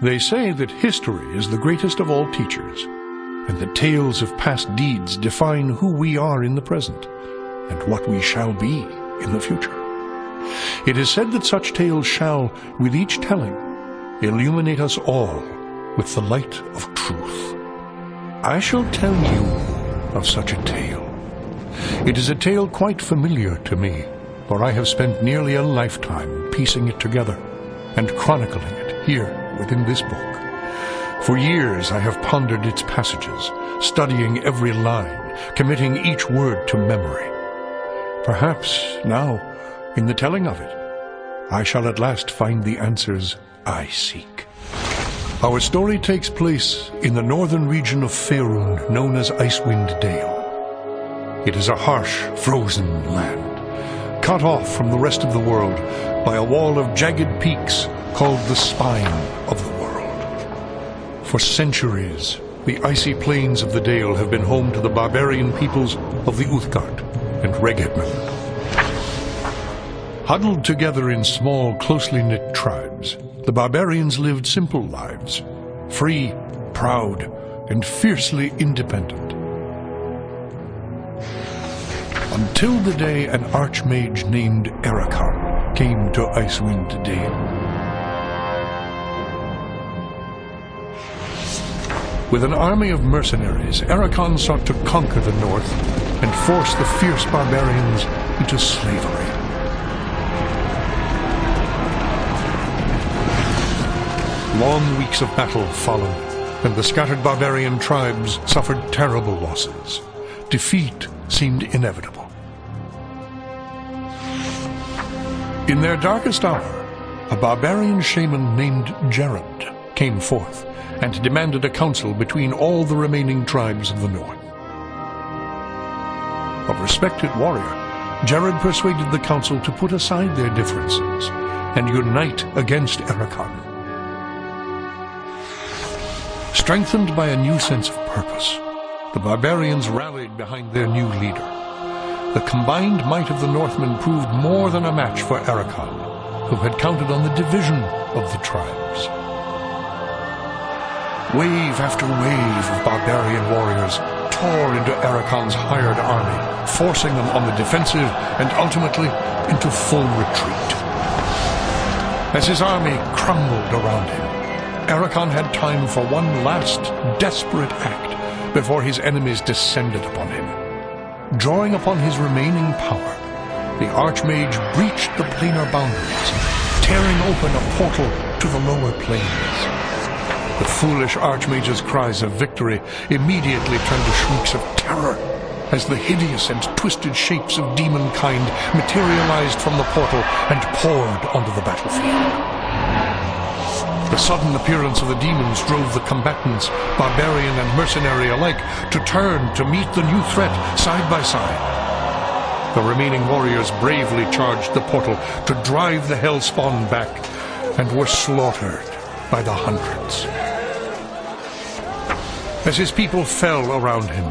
They say that history is the greatest of all teachers, and the tales of past deeds define who we are in the present, and what we shall be in the future. It is said that such tales shall, with each telling, illuminate us all with the light of truth. I shall tell you of such a tale. It is a tale quite familiar to me, for I have spent nearly a lifetime piecing it together and chronicling it here within this book. For years I have pondered its passages, studying every line, committing each word to memory. Perhaps now, in the telling of it, I shall at last find the answers I seek. Our story takes place in the northern region of Faerun, known as Icewind Dale. It is a harsh, frozen land, cut off from the rest of the world by a wall of jagged peaks called the Spine of the World. For centuries, the icy plains of the Dale have been home to the barbarian peoples of the Uthgard and Regedman. Huddled together in small, closely knit tribes, the barbarians lived simple lives, free, proud, and fiercely independent. Until the day an archmage named Ericon came to Icewind Dale. With an army of mercenaries, Ericon sought to conquer the north and force the fierce barbarians into slavery. Long weeks of battle followed, and the scattered barbarian tribes suffered terrible losses. Defeat seemed inevitable. In their darkest hour, a barbarian shaman named Jared came forth and demanded a council between all the remaining tribes of the north. A respected warrior, Jared persuaded the council to put aside their differences and unite against Ericon. Strengthened by a new sense of purpose, the barbarians rallied behind their new leader. The combined might of the Northmen proved more than a match for Ericon, who had counted on the division of the tribes. Wave after wave of barbarian warriors tore into Ericon's hired army, forcing them on the defensive and ultimately into full retreat. As his army crumbled around him, Ericon had time for one last desperate act before his enemies descended upon him. Drawing upon his remaining power, the Archmage breached the planar boundaries, tearing open a portal to the lower planes. The foolish Archmage's cries of victory immediately turned to shrieks of terror as the hideous and twisted shapes of demonkind materialized from the portal and poured onto the battlefield. The sudden appearance of the demons drove the combatants, barbarian and mercenary alike, to turn to meet the new threat side by side. The remaining warriors bravely charged the portal to drive the hellspawn back, and were slaughtered by the hundreds. As his people fell around him,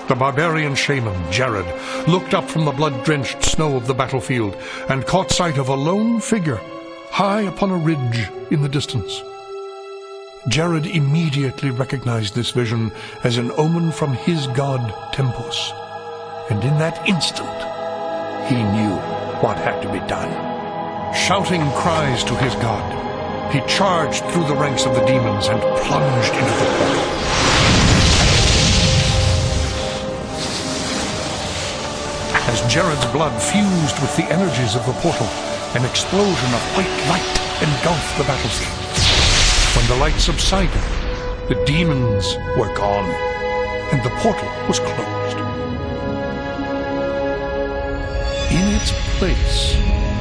the barbarian shaman, Jared, looked up from the blood-drenched snow of the battlefield and caught sight of a lone figure high upon a ridge in the distance. Jared immediately recognized this vision as an omen from his god Tempus, and in that instant he knew what had to be done. Shouting cries to his god, he charged through the ranks of the demons and plunged into the portal. As Jared's blood fused with the energies of the portal, an explosion of white light engulfed the battlefield. When the light subsided, the demons were gone, and the portal was closed. In its place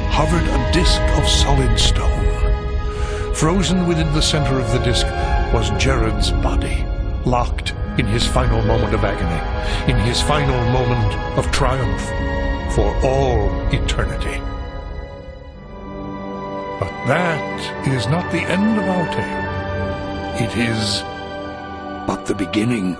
hovered a disk of solid stone. Frozen within the center of the disk was Jared's body, locked in his final moment of agony, in his final moment of triumph, for all eternity. But that is not the end of our tale. It is but the beginning.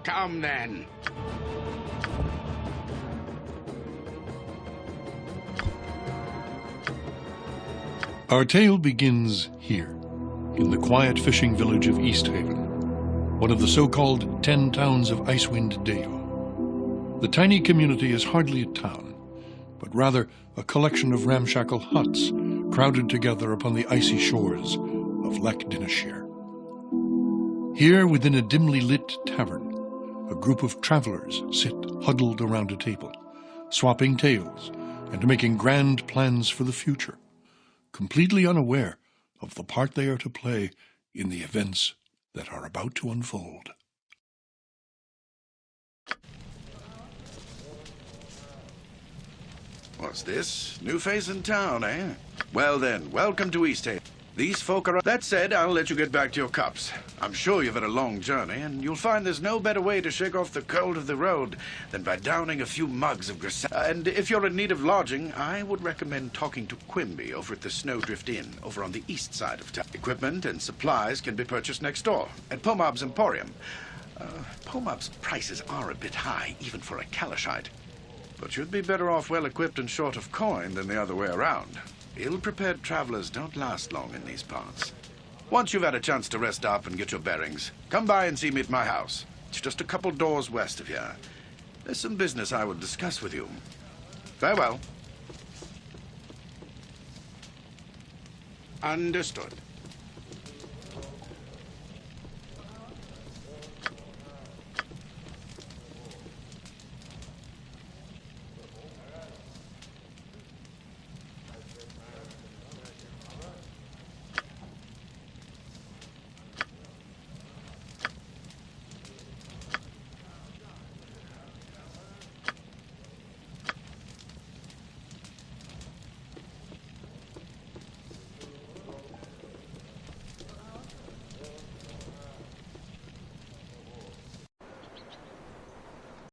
Come then. Our tale begins here, in the quiet fishing village of East Haven, one of the so-called 10 towns of Icewind Dale. The tiny community is hardly a town, but rather a collection of ramshackle huts crowded together upon the icy shores of Lake Dineshire. Here, within a dimly lit tavern, a group of travelers sit huddled around a table, swapping tales and making grand plans for the future, completely unaware of the part they are to play in the events that are about to unfold. What's this? New face in town, eh? Well then, welcome to East Haven. These folk are... That said, I'll let you get back to your cups. I'm sure you've had a long journey, and you'll find there's no better way to shake off the cold of the road than by downing a few mugs of grisette. And if you're in need of lodging, I would recommend talking to Quimby over at the Snowdrift Inn, over on the east side of town. Equipment and supplies can be purchased next door, at Pomab's Emporium. Pomab's prices are a bit high, even for a Kalashite. But you'd be better off well-equipped and short of coin than the other way around. Ill-prepared travelers don't last long in these parts. Once you've had a chance to rest up and get your bearings, come by and see me at my house. It's just a couple doors west of here. There's some business I would discuss with you. Farewell. Understood.